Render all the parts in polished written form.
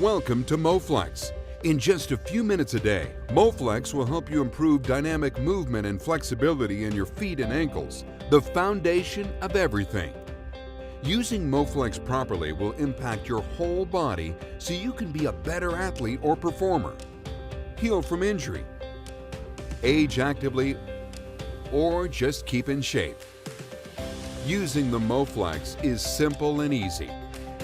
Welcome to Moflex. In just a few minutes a day, Moflex will help you improve dynamic movement and flexibility in your feet and ankles, the foundation of everything. Using Moflex properly will impact your whole body so you can be a better athlete or performer, heal from injury, age actively, or just keep in shape. Using the Moflex is simple and easy.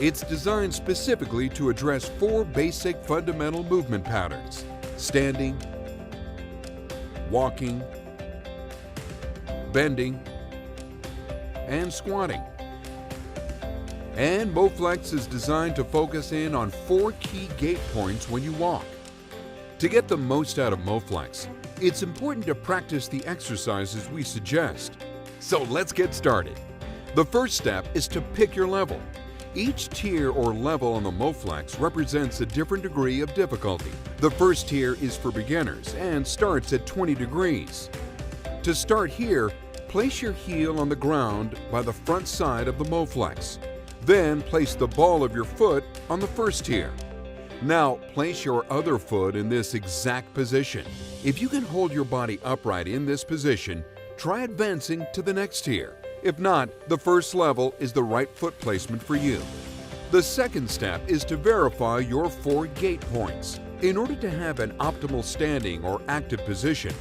It's designed specifically to address 4 basic fundamental movement patterns: standing, walking, bending, and squatting. And Moflex is designed to focus in on 4 key gait points when you walk. To get the most out of Moflex, it's important to practice the exercises we suggest. So let's get started. The first step is to pick your level. Each tier or level on the Moflex represents a different degree of difficulty. The first tier is for beginners and starts at 20 degrees. To start here, place your heel on the ground by the front side of the Moflex. Then place the ball of your foot on the first tier. Now place your other foot in this exact position. If you can hold your body upright in this position, try advancing to the next tier. If not, the first level is the right foot placement for you. The second step is to verify your 4 gait points. In order to have an optimal standing or active position,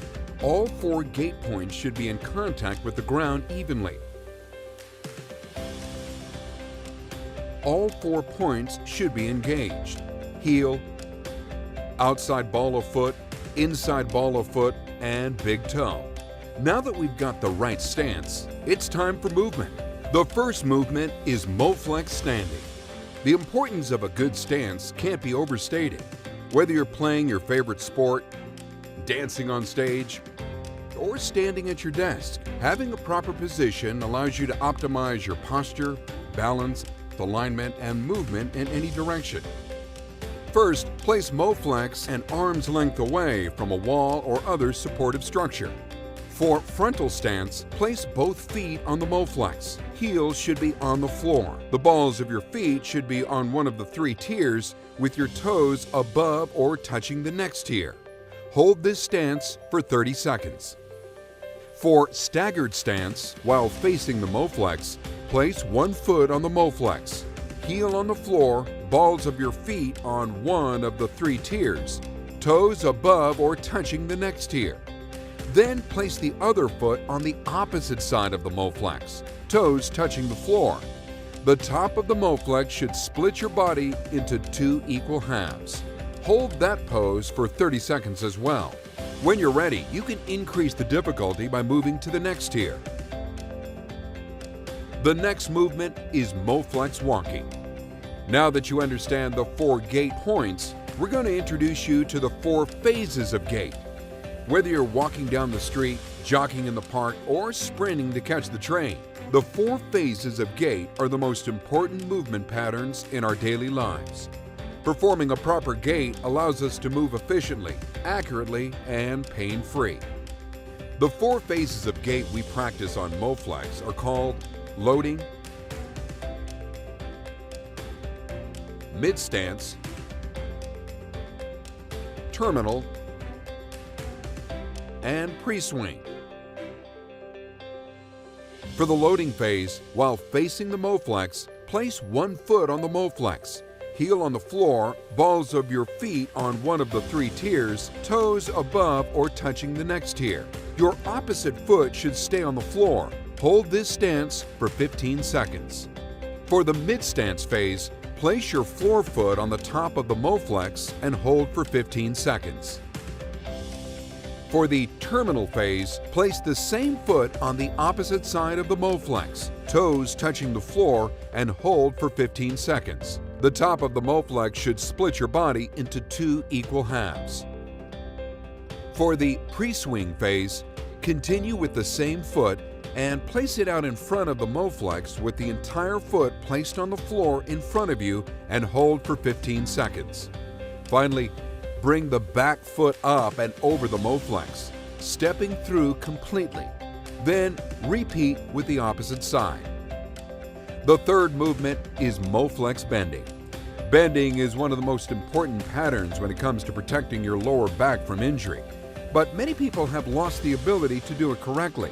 all 4 gait points should be in contact with the ground evenly. All 4 points should be engaged: heel, outside ball of foot, inside ball of foot, and big toe. Now that we've got the right stance, it's time for movement. The first movement is Moflex standing. The importance of a good stance can't be overstated. Whether you're playing your favorite sport, dancing on stage, or standing at your desk, having a proper position allows you to optimize your posture, balance, alignment, and movement in any direction. First, place Moflex an arm's length away from a wall or other supportive structure. For frontal stance, place both feet on the Moflex. Heels should be on the floor. The balls of your feet should be on one of the 3 tiers, with your toes above or touching the next tier. Hold this stance for 30 seconds. For staggered stance, while facing the Moflex, place one foot on the Moflex, heel on the floor, balls of your feet on one of the 3 tiers, toes above or touching the next tier. Then place the other foot on the opposite side of the Moflex, toes touching the floor. The top of the Moflex should split your body into 2 equal halves. Hold that pose for 30 seconds as well. When you're ready, you can increase the difficulty by moving to the next tier. The next movement is Moflex walking. Now that you understand the 4 gait points, we're going to introduce you to the 4 phases of gait. Whether you're walking down the street, jogging in the park, or sprinting to catch the train, the 4 phases of gait are the most important movement patterns in our daily lives. Performing a proper gait allows us to move efficiently, accurately, and pain-free. The 4 phases of gait we practice on Moflex are called loading, mid-stance, terminal, and pre-swing. For the loading phase, while facing the Moflex, place one foot on the Moflex, heel on the floor, balls of your feet on one of the 3 tiers, toes above or touching the next tier. Your opposite foot should stay on the floor. Hold this stance for 15 seconds. For the mid-stance phase, place your floor foot on the top of the Moflex and hold for 15 seconds. For the terminal phase, place the same foot on the opposite side of the Moflex, toes touching the floor, and hold for 15 seconds. The top of the Moflex should split your body into 2 equal halves. For the pre-swing phase, continue with the same foot and place it out in front of the Moflex with the entire foot placed on the floor in front of you and hold for 15 seconds. Finally, bring the back foot up and over the Moflex, stepping through completely. Then repeat with the opposite side. The third movement is Moflex bending. Bending is one of the most important patterns when it comes to protecting your lower back from injury, but many people have lost the ability to do it correctly.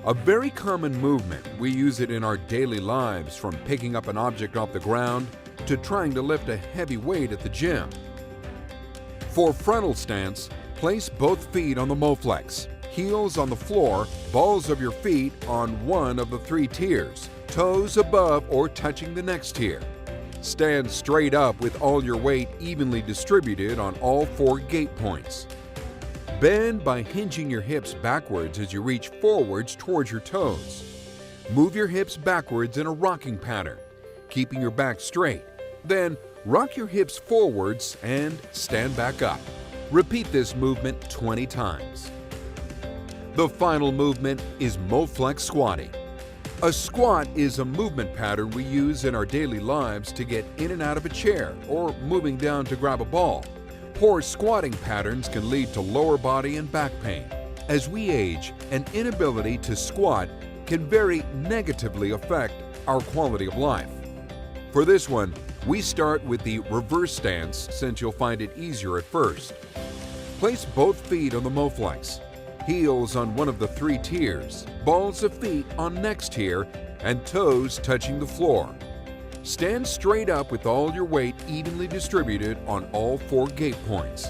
A very common movement, we use it in our daily lives, from picking up an object off the ground to trying to lift a heavy weight at the gym. For frontal stance, place both feet on the Moflex, heels on the floor, balls of your feet on one of the 3 tiers, toes above or touching the next tier. Stand straight up with all your weight evenly distributed on all 4 gate points. Bend by hinging your hips backwards as you reach forwards towards your toes. Move your hips backwards in a rocking pattern, keeping your back straight. Then rock your hips forwards and stand back up. Repeat this movement 20 times. The final movement is Moflex squatting. A squat is a movement pattern we use in our daily lives to get in and out of a chair or moving down to grab a ball. Poor squatting patterns can lead to lower body and back pain. As we age, an inability to squat can very negatively affect our quality of life. For this one, we start with the reverse stance since you'll find it easier at first. Place both feet on the Moflex, heels on one of the 3 tiers, balls of feet on next tier, and toes touching the floor. Stand straight up with all your weight evenly distributed on all 4 gate points.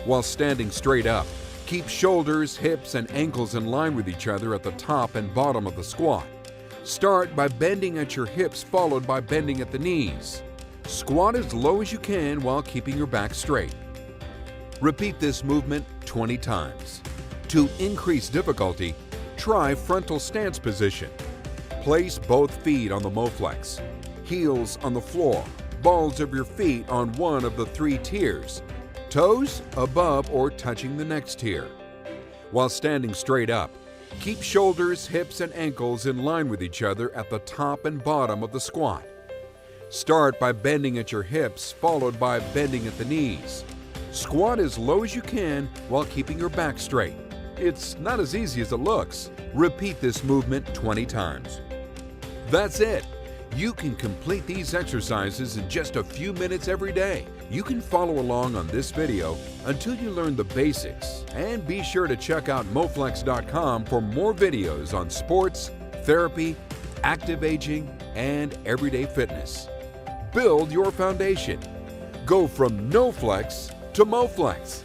While standing straight up, keep shoulders, hips, and ankles in line with each other at the top and bottom of the squat. Start by bending at your hips, followed by bending at the knees. Squat as low as you can while keeping your back straight. Repeat this movement 20 times. To increase difficulty, try frontal stance position. Place both feet on the Moflex, heels on the floor, balls of your feet on one of the 3 tiers, toes above or touching the next tier. While standing straight up, keep shoulders, hips, and ankles in line with each other at the top and bottom of the squat. Start by bending at your hips, followed by bending at the knees. Squat as low as you can while keeping your back straight. It's not as easy as it looks. Repeat this movement 20 times. That's it. You can complete these exercises in just a few minutes every day. You can follow along on this video until you learn the basics. And be sure to check out Moflex.com for more videos on sports, therapy, active aging, and everyday fitness. Build your foundation. Go from no flex to Moflex.